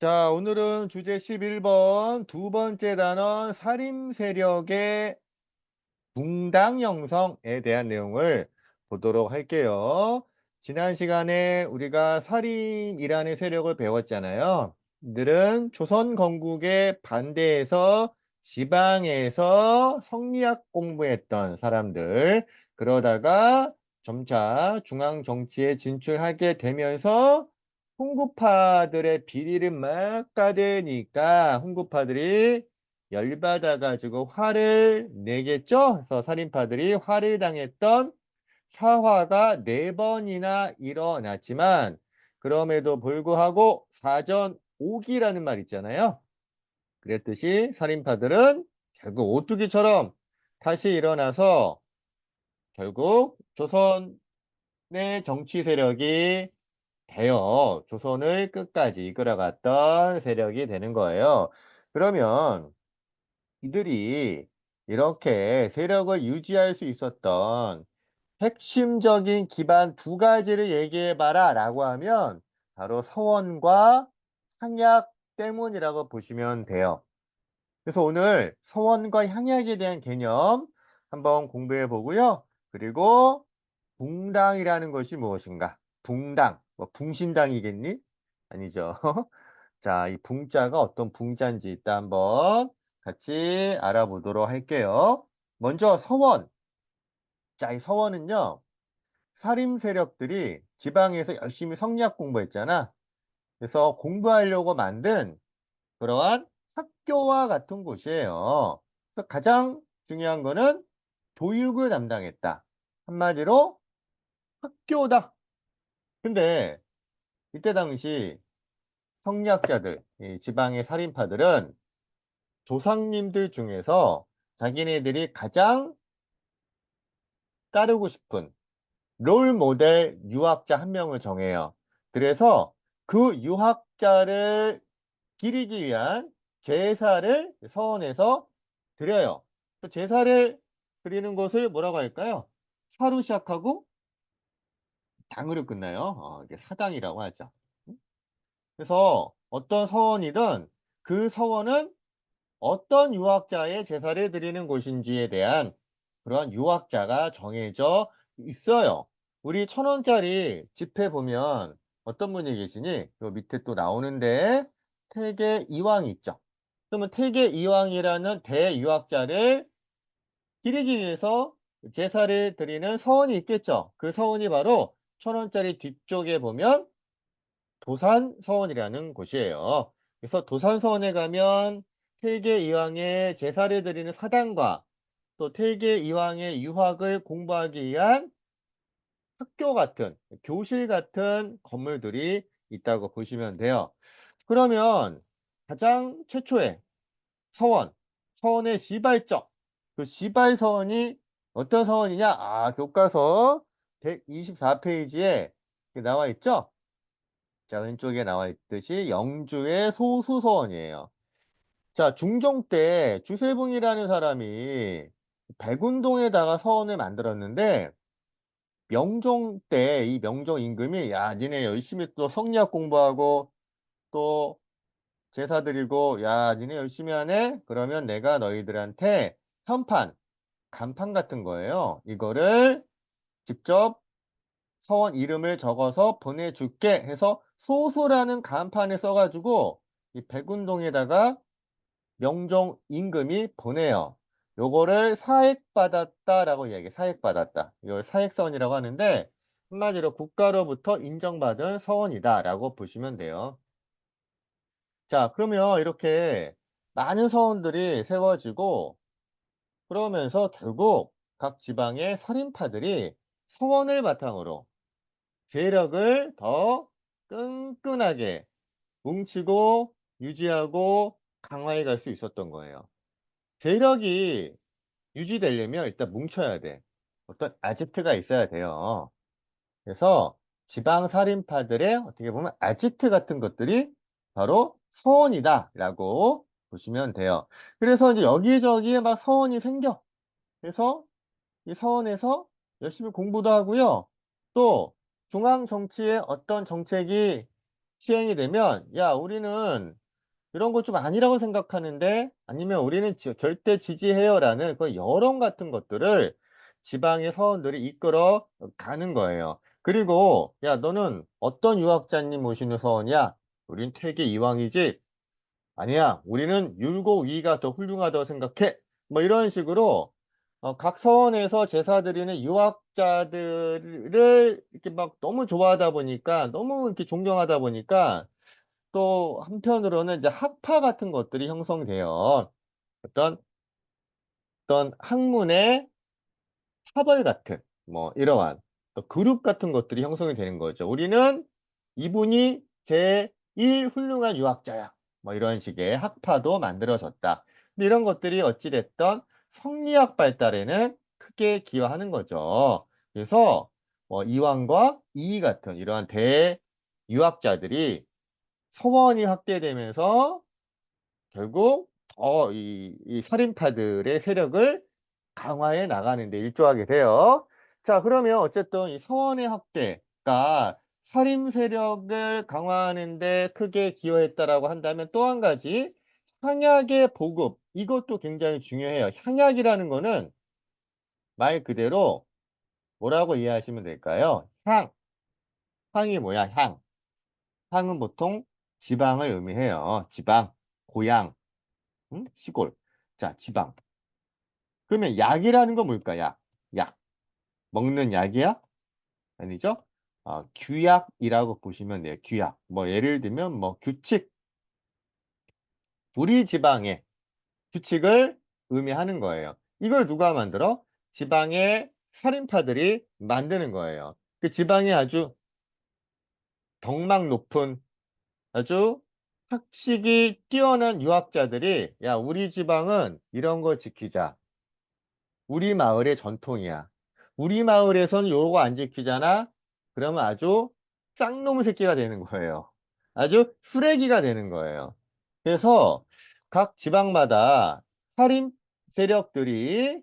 자, 오늘은 주제 11번 두 번째 단원 살인 세력의 붕당 형성에 대한 내용을 보도록 할게요. 지난 시간에 우리가 살인이라는 세력을 배웠잖아요. 이들은 조선 건국에 반대해서 지방에서 성리학 공부했던 사람들, 그러다가 점차 중앙 정치에 진출하게 되면서 훈구파들의 비리를 막 까대니까 훈구파들이 열받아 가지고 화를 내겠죠. 그래서 살인파들이 화를 당했던 사화가 4번이나 일어났지만, 그럼에도 불구하고 사전오기라는 말 있잖아요. 그랬듯이 살인파들은 결국 오뚜기처럼 다시 일어나서 결국 조선의 정치 세력이 되어 조선을 끝까지 이끌어갔던 세력이 되는 거예요. 그러면 이들이 이렇게 세력을 유지할 수 있었던 핵심적인 기반 두 가지를 얘기해 봐라 라고 하면 바로 서원과 향약 때문이라고 보시면 돼요. 그래서 오늘 서원과 향약에 대한 개념 한번 공부해 보고요. 그리고 붕당이라는 것이 무엇인가? 붕당, 뭐 붕신당이겠니? 아니죠. 자, 이 붕자가 어떤 붕자인지 이따 한번 같이 알아보도록 할게요. 먼저 서원. 자, 이 서원은요, 살림 세력들이 지방에서 열심히 성리학 공부했잖아. 그래서 공부하려고 만든 그러한 학교와 같은 곳이에요. 그래서 가장 중요한 거는 교육을 담당했다. 한마디로 학교다. 근데 이때 당시 성리학자들, 이 지방의 살인파들은 조상님들 중에서 자기네들이 가장 따르고 싶은 롤 모델 유학자 한 명을 정해요. 그래서 그 유학자를 기리기 위한 제사를 서원에서 드려요. 그 제사를 드리는 것을 뭐라고 할까요? 사로 시작하고 당으로 끝나요. 이게 사당이라고 하죠. 그래서 어떤 서원이든 그 서원은 어떤 유학자의 제사를 드리는 곳인지에 대한 그러한 유학자가 정해져 있어요. 우리 1,000원짜리 지폐 보면 어떤 분이 계시니? 요 밑에 또 나오는데 태계 이황이 있죠. 그러면 태계 이황이라는 대유학자를 기리기 위해서 제사를 드리는 서원이 있겠죠. 그 서원이 바로 1,000원짜리 뒤쪽에 보면 도산서원이라는 곳이에요. 그래서 도산서원에 가면 태계 이황의 제사를 드리는 사당과 또 태계 이황의 유학을 공부하기 위한 학교 같은, 교실 같은 건물들이 있다고 보시면 돼요. 그러면 가장 최초의 서원, 서원의 시발적, 그 시발서원이 어떤 서원이냐? 교과서 124페이지에 나와 있죠? 자, 왼쪽에 나와 있듯이 영주의 소수서원이에요. 자, 중종 때 주세붕이라는 사람이 백운동에다가 서원을 만들었는데, 명종 때 이 명종 임금이 야, 니네 열심히 또 성리학 공부하고 또 제사 드리고 야, 니네 열심히 하네? 그러면 내가 너희들한테 현판, 간판 같은 거예요. 이거를 직접 서원 이름을 적어서 보내줄게 해서 소수라는 간판을 써가지고 이 백운동에다가 명종 임금이 보내요. 요거를 사액받았다라고 이야기해. 사액받았다. 이걸 사액서원이라고 하는데 한마디로 국가로부터 인정받은 서원이다라고 보시면 돼요. 자, 그러면 이렇게 많은 서원들이 세워지고 그러면서 결국 각 지방의 살인파들이 서원을 바탕으로 세력을 더 끈끈하게 뭉치고 유지하고 강화해 갈 수 있었던 거예요. 세력이 유지되려면 일단 뭉쳐야 돼. 어떤 아지트가 있어야 돼요. 그래서 지방 살인파들의 어떻게 보면 아지트 같은 것들이 바로 서원이다라고 보시면 돼요. 그래서 이제 여기저기에 막 서원이 생겨. 그래서 이 서원에서 열심히 공부도 하고요. 또 중앙 정치에 어떤 정책이 시행이 되면 야 우리는 이런 거 좀 아니라고 생각하는데 아니면 우리는 절대 지지해요라는 그 여론 같은 것들을 지방의 서원들이 이끌어 가는 거예요. 그리고 야 너는 어떤 유학자님 모시는 서원이야? 우린 퇴계 이왕이지. 아니야 우리는 율곡위가 더 훌륭하다고 생각해. 뭐 이런 식으로 각 서원에서 제사 드리는 유학자들을 이렇게 막 너무 좋아하다 보니까 너무 이렇게 존경하다 보니까 또 한편으로는 이제 학파 같은 것들이 형성돼요. 어떤 학문의 파벌 같은 뭐 이러한 또 그룹 같은 것들이 형성이 되는 거죠. "우리는 이분이 제1 훌륭한 유학자야." 뭐 이런 식의 학파도 만들어졌다. 근데 이런 것들이 어찌 됐든 성리학 발달에는 크게 기여하는 거죠. 그래서 이왕과 이이 같은 이러한 대유학자들이 서원이 확대되면서 결국 더 이 살인파들의 세력을 강화해 나가는 데 일조하게 돼요. 자 그러면 어쨌든 이 서원의 확대가 살인 세력을 강화하는 데 크게 기여했다라고 한다면 또 한 가지 향약의 보급 이것도 굉장히 중요해요. 향약이라는 거는 말 그대로 뭐라고 이해하시면 될까요? 향. 향이 뭐야 향. 향은 보통 지방을 의미해요. 지방, 고향, 시골. 자 지방. 그러면 약이라는 건 뭘까? 약. 약. 먹는 약이야? 아니죠? 규약이라고 보시면 돼요. 규약. 뭐 예를 들면 뭐 규칙. 우리 지방의 규칙을 의미하는 거예요. 이걸 누가 만들어? 지방의 살인파들이 만드는 거예요. 그 지방에 아주 덕망 높은 아주 학식이 뛰어난 유학자들이 "야 우리 지방은 이런 거 지키자. 우리 마을의 전통이야. 우리 마을에선 요거 안 지키잖아? 그러면 아주 쌍놈 새끼가 되는 거예요. 아주 쓰레기가 되는 거예요. 그래서 각 지방마다 살인 세력들이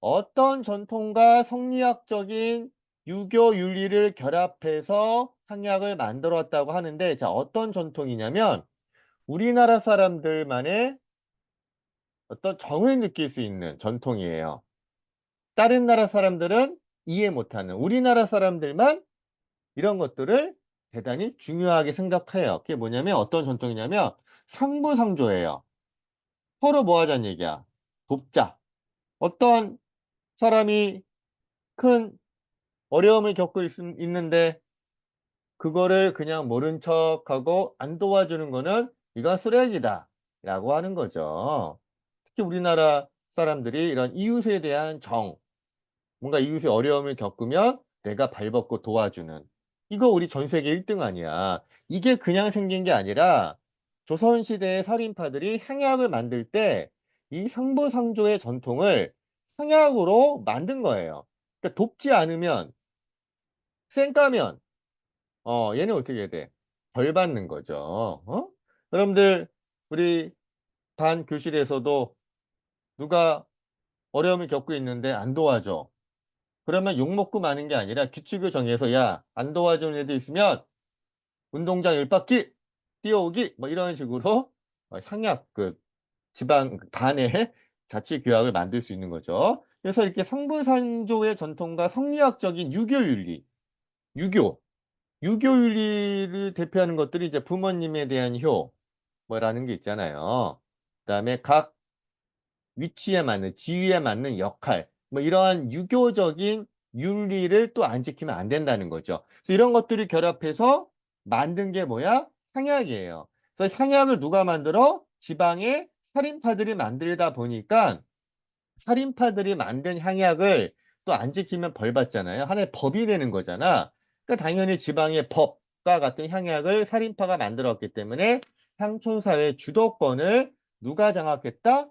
어떤 전통과 성리학적인 유교 윤리를 결합해서 향약을 만들었다고 하는데 자 어떤 전통이냐면 우리나라 사람들만의 어떤 정을 느낄 수 있는 전통이에요. 다른 나라 사람들은 이해 못하는 우리나라 사람들만 이런 것들을 대단히 중요하게 생각해요. 그게 뭐냐면 어떤 전통이냐면 상부상조예요. 서로 뭐 하자는 얘기야. 돕자. 어떤 사람이 큰 어려움을 겪고 있는데 그거를 그냥 모른 척하고 안 도와주는 거는 "이건 쓰레기다." 라고 하는 거죠. 특히 우리나라 사람들이 이런 이웃에 대한 정 뭔가 이웃이 어려움을 겪으면 내가 발벗고 도와주는 이거 우리 전 세계 1등 아니야. 이게 그냥 생긴 게 아니라 조선 시대의 살인파들이 향약을 만들 때 이 상부상조의 전통을 향약으로 만든 거예요. 그러니까 돕지 않으면 쌩까면 얘는 어떻게 돼? 벌 받는 거죠. 여러분들 우리 반 교실에서도 누가 어려움을 겪고 있는데 안 도와줘. 그러면 욕먹고 마는 게 아니라 규칙을 정해서 "야 안 도와주는 애들 있으면 운동장 10 바퀴 뛰어오기." 뭐 이런 식으로 향약 그 지방 단의 자치 규약을 만들 수 있는 거죠. 그래서 이렇게 상부상조의 전통과 성리학적인 유교윤리, 유교, 유교윤리를 대표하는 것들이 이제 부모님에 대한 효 뭐라는 게 있잖아요. 그다음에 각 위치에 맞는 지위에 맞는 역할 뭐 이러한 유교적인 윤리를 또 안 지키면 안 된다는 거죠. 그래서 이런 것들이 결합해서 만든 게 뭐야? 향약이에요. 그래서 향약을 누가 만들어? 지방의 살인파들이 만들다 보니까 살인파들이 만든 향약을 또 안 지키면 벌 받잖아요. 하나의 법이 되는 거잖아. 그러니까 당연히 지방의 법과 같은 향약을 살인파가 만들었기 때문에 향촌 사회의 주도권을 누가 장악했다?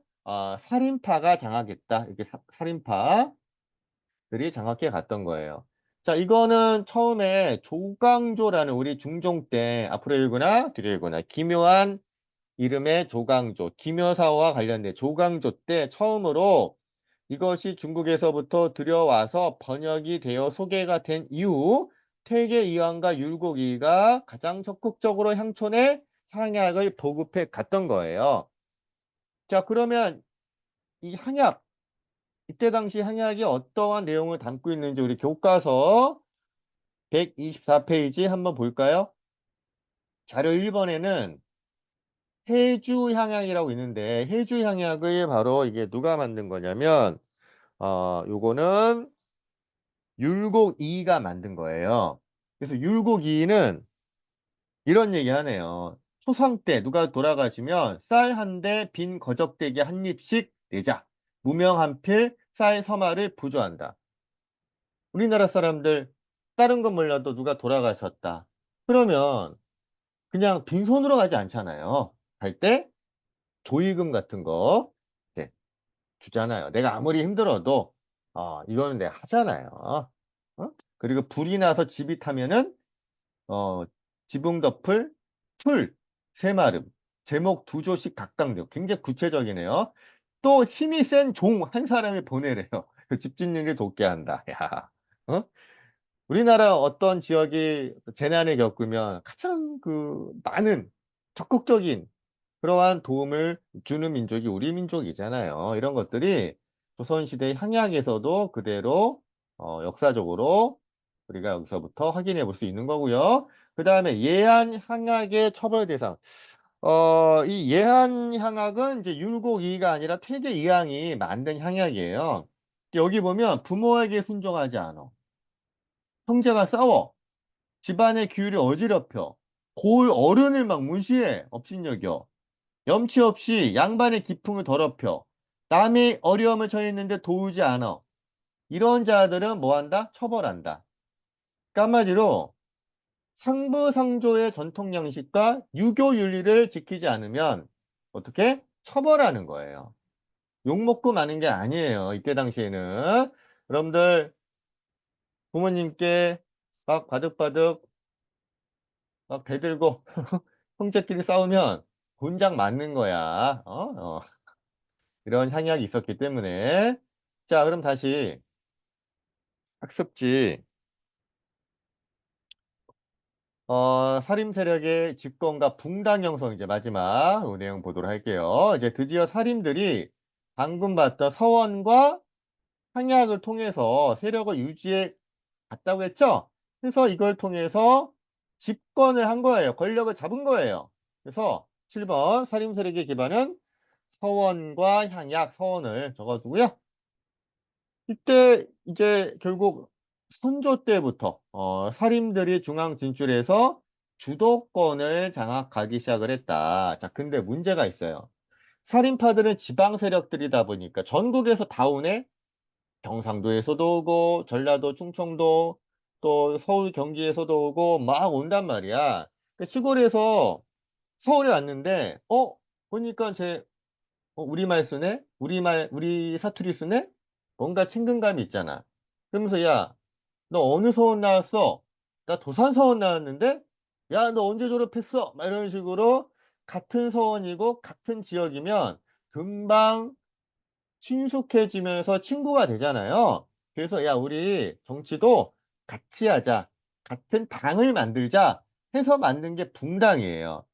살인파가 장악했다. 이렇게 살인파들이 장악해 갔던 거예요. 자 이거는 처음에 조광조라는 우리 중종 때 앞으로 읽거나 뒤로 읽거나 기묘한 이름의 조광조, 기묘사와 관련된 조광조 때 처음으로 이것이 중국에서부터 들여와서 번역이 되어 소개가 된 이후 퇴계 이황과 율곡 이가 가장 적극적으로 향촌에 향약을 보급해 갔던 거예요. 자, 그러면 이 향약, 이때 당시 향약이 어떠한 내용을 담고 있는지 우리 교과서 124페이지 한번 볼까요? 자료 1번에는 해주 향약이라고 있는데 해주 향약을 바로 이게 누가 만든 거냐면 요거는 율곡이가 만든 거예요. 그래서 율곡이는 이런 얘기 하네요. 초상 때 누가 돌아가시면 쌀 한 대 빈 거적대기 한 입씩 내자. 무명 한 필 쌀 서마를 부조한다. 우리나라 사람들 다른 건 몰라도 누가 돌아가셨다. 그러면 그냥 빈손으로 가지 않잖아요. 갈 때 조의금 같은 거 네, 주잖아요. 내가 아무리 힘들어도 이거는 내가 하잖아요. 어? 그리고 불이 나서 집이 타면은 어, 지붕 덮을 풀 3마름, 제목 2조씩 각각 내고 굉장히 구체적이네요. 또 힘이 센 종 한 사람을 보내래요. 그 집 짓는 일 돕게 한다. 야, 어? 우리나라 어떤 지역이 재난을 겪으면 가장 그 많은 적극적인 그러한 도움을 주는 민족이 우리 민족이잖아요. 이런 것들이 조선시대 향약에서도 그대로 역사적으로 우리가 여기서부터 확인해 볼 수 있는 거고요. 그 다음에 예한 향약의 처벌 대상. 이 예한 향약은 이제 율곡이가 아니라 퇴계 이항이 만든 향약이에요. 여기 보면 부모에게 순종하지 않아. 형제가 싸워. 집안의 기율이 어지럽혀. 고을 어른을 막 무시해. 업신여겨. 염치 없이 양반의 기풍을 더럽혀. 남이 어려움을 처했는데 도우지 않아. 이런 자들은 뭐한다? 처벌한다. 그러니까 한마디로 상부상조의 전통 양식과 유교 윤리를 지키지 않으면 어떻게? 처벌하는 거예요. 욕먹고 마는 게 아니에요. 이때 당시에는. 여러분들 부모님께 막 바득바득 막 대들고 형제끼리 싸우면 곤장 맞는 거야. 이런 향약이 있었기 때문에. 자, 그럼 다시 학습지. 살림 세력의 집권과 붕당 형성 이제 마지막 요 내용 보도록 할게요. 이제 드디어 살인들이 방금 봤던 서원과 향약을 통해서 세력을 유지해 갔다고 했죠? 그래서 이걸 통해서 집권을 한 거예요. 권력을 잡은 거예요. 그래서 7번 살림 세력의 기반은 서원과 향약, 서원을 적어두고요. 이때 이제 결국 선조 때부터 살인들이 중앙 진출해서 주도권을 장악하기 시작을 했다. 자, 근데 문제가 있어요. 살인파들은 지방 세력들이다 보니까 전국에서 다 오네. 경상도에서도 오고 전라도, 충청도 또 서울, 경기에서도 오고 막 온단 말이야. 그 시골에서 서울에 왔는데 보니까 제 우리말 쓰네? 우리 사투리 쓰네? 뭔가 친근감이 있잖아. 그러면서 "야, 너 어느 서원 나왔어?" "나 도산 서원 나왔는데?" "야, 너 언제 졸업했어?" 막 이런 식으로 같은 서원이고 같은 지역이면 금방 친숙해지면서 친구가 되잖아요. 그래서 "야, 우리 정치도 같이 하자. 같은 당을 만들자." 해서 만든 게 붕당이에요.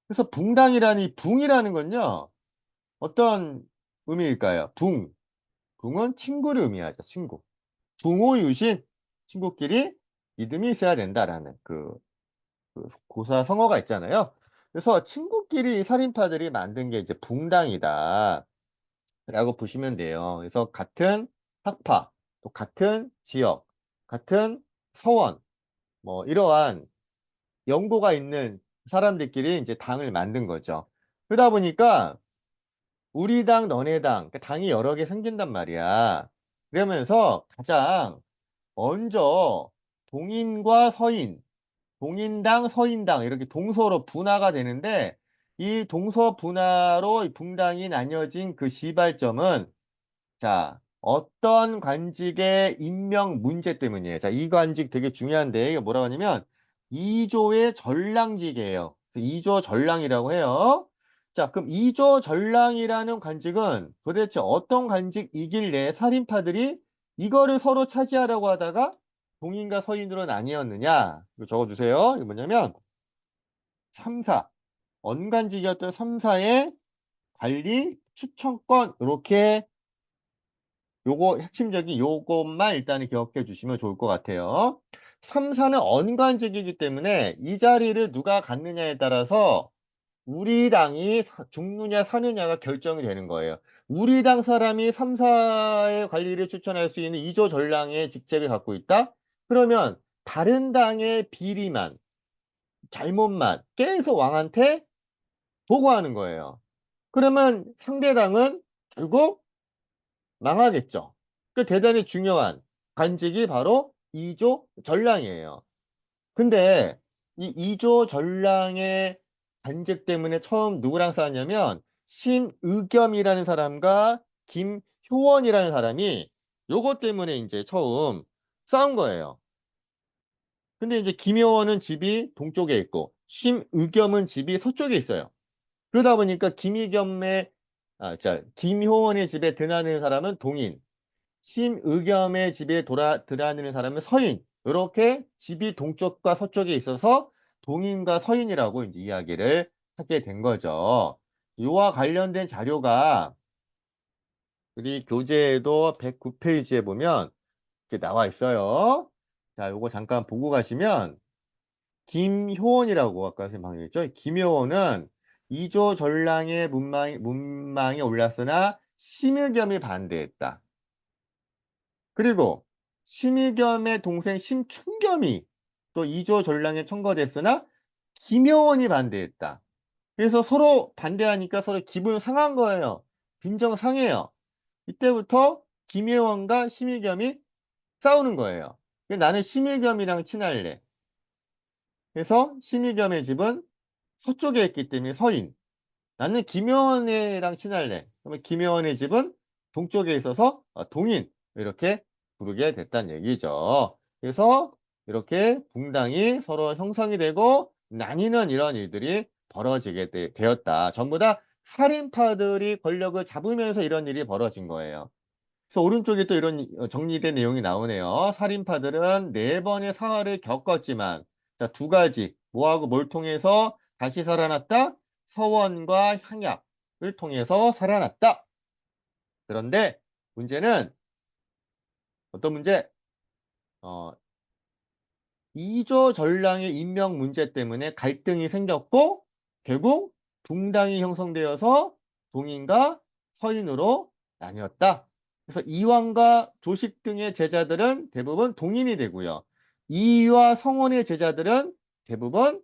그래서 붕당이라는 이 붕이라는 건요. 어떤 의미일까요? 붕은 친구를 의미하죠, 친구. 붕호유신, 친구끼리 믿음이 있어야 된다라는 그 고사성어가 있잖아요. 그래서 친구끼리 살인파들이 만든 게 이제 붕당이다 라고 보시면 돼요. 그래서 같은 학파, 또 같은 지역, 같은 서원, 뭐 이러한 연고가 있는 사람들끼리 이제 당을 만든 거죠. 그러다 보니까 우리 당, 너네 당, 그 당이 여러 개 생긴단 말이야. 그러면서 가장 먼저 동인과 서인, 동인당, 서인당 이렇게 동서로 분화가 되는데 이 동서 분화로 이 붕당이 나뉘어진 그 시발점은 자, 어떤 관직의 임명 문제 때문이에요. 자, 이 관직 되게 중요한데 이게 뭐라고 하냐면 2조의 전랑직이에요. 그래서 2조 전랑이라고 해요. 자, 그럼 2조 전랑이라는 관직은 도대체 어떤 관직이길래 살인파들이 이거를 서로 차지하려고 하다가 동인과 서인으로 나뉘었느냐? 이거 적어주세요. 이거 뭐냐면 3사, 언간직이었던 3사의 관리 추천권 이렇게 요거 핵심적인 요것만 일단은 기억해 주시면 좋을 것 같아요. 3사는 언간직이기 때문에 이 자리를 누가 갖느냐에 따라서 우리 당이 죽느냐 사느냐가 결정이 되는 거예요. 우리 당 사람이 3사의 관리를 추천할 수 있는 2조 전랑의 직책을 갖고 있다? 그러면 다른 당의 비리만, 잘못만 계속 왕한테 보고하는 거예요. 그러면 상대당은 결국 망하겠죠. 그 대단히 중요한 관직이 바로 2조 전랑이에요. 근데 이 2조 전랑의 관직 때문에 처음 누구랑 싸웠냐면 심의겸이라는 사람과 김효원이라는 사람이 요것 때문에 인제 처음 싸운 거예요. 근데 이제 김효원은 집이 동쪽에 있고 심의겸은 집이 서쪽에 있어요. 그러다 보니까 김의겸의 김효원의 집에 드나드는 사람은 동인, 심의겸의 집에 드나드는 사람은 서인. 요렇게 집이 동쪽과 서쪽에 있어서 동인과 서인이라고 인제 이야기를 하게 된 거죠. 요와 관련된 자료가 우리 교재에도 109 페이지에 보면 이렇게 나와 있어요. 자, 요거 잠깐 보고 가시면 김효원이라고 아까 선생님 방금 했죠. 김효원은 2조 전랑의 문망에 올랐으나 심의겸이 반대했다. 그리고 심의겸의 동생 심춘겸이 또 2조 전랑에 청거됐으나 김효원이 반대했다. 그래서 서로 반대하니까 서로 기분 상한 거예요. 빈정 상해요. 이때부터 김효원과 심의겸이 싸우는 거예요. 나는 심의겸이랑 친할래. 그래서 심의겸의 집은 서쪽에 있기 때문에 서인. 나는 김효원이랑 친할래. 그러면 김효원의 집은 동쪽에 있어서 동인. 이렇게 부르게 됐다는 얘기죠. 그래서 이렇게 붕당이 서로 형성이 되고 나뉘는 이런 일들이 벌어지게 되었다. 전부 다 살인파들이 권력을 잡으면서 이런 일이 벌어진 거예요. 그래서 오른쪽에 또 이런 정리된 내용이 나오네요. 살인파들은 4번의 사활을 겪었지만 자, 2가지 뭐하고 뭘 통해서 다시 살아났다? 서원과 향약을 통해서 살아났다. 그런데 문제는 어떤 문제? 어 2조 전랑의 임명 문제 때문에 갈등이 생겼고 결국 붕당이 형성되어서 동인과 서인으로 나뉘었다. 그래서 이황과 조식 등의 제자들은 대부분 동인이 되고요. 이와 성원의 제자들은 대부분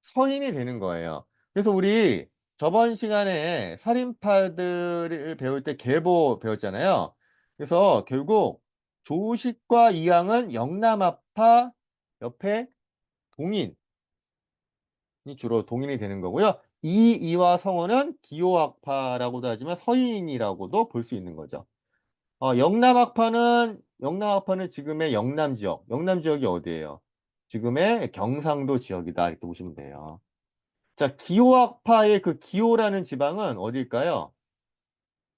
서인이 되는 거예요. 그래서 우리 저번 시간에 살인파들을 배울 때 계보 배웠잖아요. 그래서 결국 조식과 이황은 영남아파 옆에 동인이 주로 동인이 되는 거고요. 이이와 성어는 기호학파라고도 하지만 서인이라고도 볼 수 있는 거죠. 영남학파는 지금의 영남 지역, 영남 지역이 어디예요? 지금의 경상도 지역이다 이렇게 보시면 돼요. 자, 기호학파의 그 기호라는 지방은 어딜까요?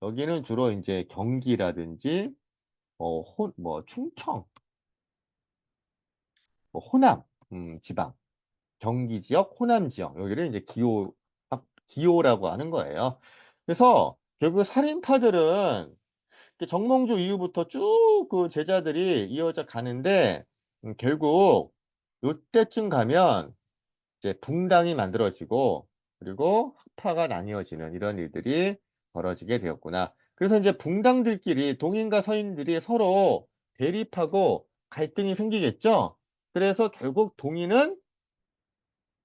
여기는 주로 인제 경기라든지 충청, 호남 지방. 경기 지역, 호남 지역 여기를 이제 기호라고 하는 거예요. 그래서 결국 살인파들은 정몽주 이후부터 쭉 그 제자들이 이어져 가는데 결국 요때쯤 가면 이제 붕당이 만들어지고 그리고 학파가 나뉘어지는 이런 일들이 벌어지게 되었구나. 그래서 이제 붕당들끼리 동인과 서인들이 서로 대립하고 갈등이 생기겠죠. 그래서 결국 동인은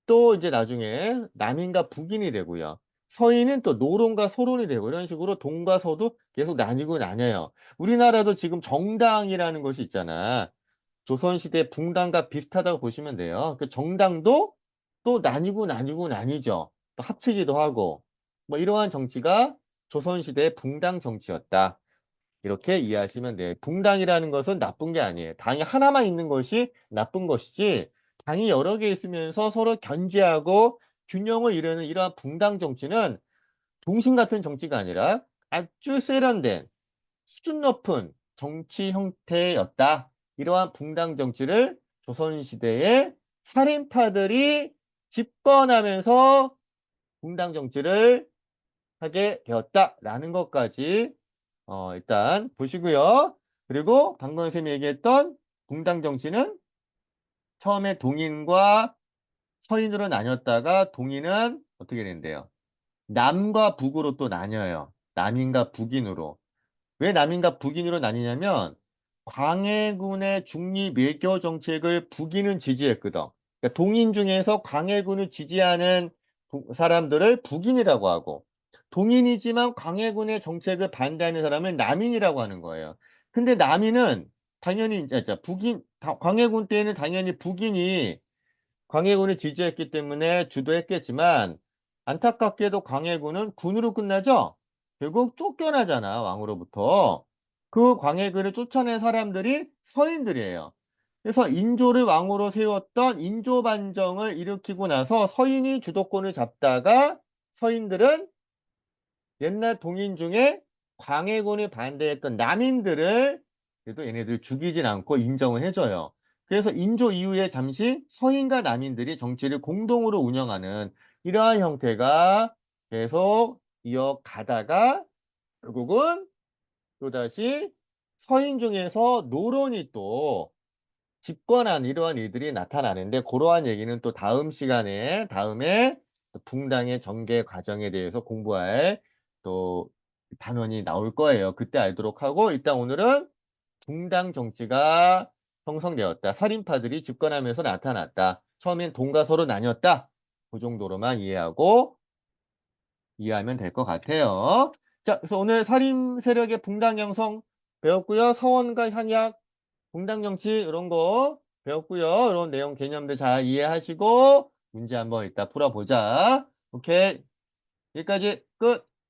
또 이제 나중에 남인과 북인이 되고요. 서인은 또 노론과 소론이 되고 이런 식으로 동과 서도 계속 나뉘고 나뉘어요. 우리나라도 지금 정당이라는 것이 있잖아. 조선시대 붕당과 비슷하다고 보시면 돼요. 그 정당도 또 나뉘고 나뉘죠. 또 합치기도 하고. 뭐 이러한 정치가 조선시대의 붕당 정치였다. 이렇게 이해하시면 돼요. 붕당이라는 것은 나쁜 게 아니에요. 당이 하나만 있는 것이 나쁜 것이지 당이 여러 개 있으면서 서로 견제하고 균형을 이루는 이러한 붕당 정치는 동심 같은 정치가 아니라 아주 세련된 수준 높은 정치 형태였다. 이러한 붕당 정치를 조선시대에 살인파들이 집권하면서 붕당 정치를 하게 되었다라는 것까지 일단 보시고요. 그리고 방금 선생님이 얘기했던 붕당 정치는 처음에 동인과 서인으로 나뉘었다가 동인은 어떻게 된대요? 남과 북으로 또 나뉘어요. 남인과 북인으로. 왜 남인과 북인으로 나뉘냐면 광해군의 중립 외교 정책을 북인은 지지했거든. 그러니까 동인 중에서 광해군을 지지하는 사람들을 북인이라고 하고 동인이지만 광해군의 정책을 반대하는 사람을 남인이라고 하는 거예요. 근데 남인은 당연히 이제 북인 광해군 때에는 당연히 북인이 광해군을 지지했기 때문에 주도했겠지만 안타깝게도 광해군은 군으로 끝나죠. 결국 쫓겨나잖아 왕으로부터. 그 광해군을 쫓아낸 사람들이 서인들이에요. 그래서 인조를 왕으로 세웠던 인조반정을 일으키고 나서 서인이 주도권을 잡다가 서인들은 옛날 동인 중에 광해군을 반대했던 남인들을 그래도 얘네들 죽이진 않고 인정을 해줘요. 그래서 인조 이후에 잠시 서인과 남인들이 정치를 공동으로 운영하는 이러한 형태가 계속 이어가다가 결국은 또다시 서인 중에서 노론이 또 집권한 이러한 일들이 나타나는데 그러한 얘기는 또 다음 시간에 다음에 또 붕당의 전개 과정에 대해서 공부할 또 단원이 나올 거예요. 그때 알도록 하고 일단 오늘은 붕당 정치가 형성되었다. 살인파들이 집권하면서 나타났다. 처음엔 동과 서로 나뉘었다. 그 정도로만 이해하면 될 것 같아요. 자, 그래서 오늘 살인 세력의 붕당 형성 배웠고요. 서원과 향약 공당 정치 이런 거 배웠고요. 이런 내용 개념들 잘 이해하시고 문제 한번 이따 풀어보자. 오케이. 여기까지 끝.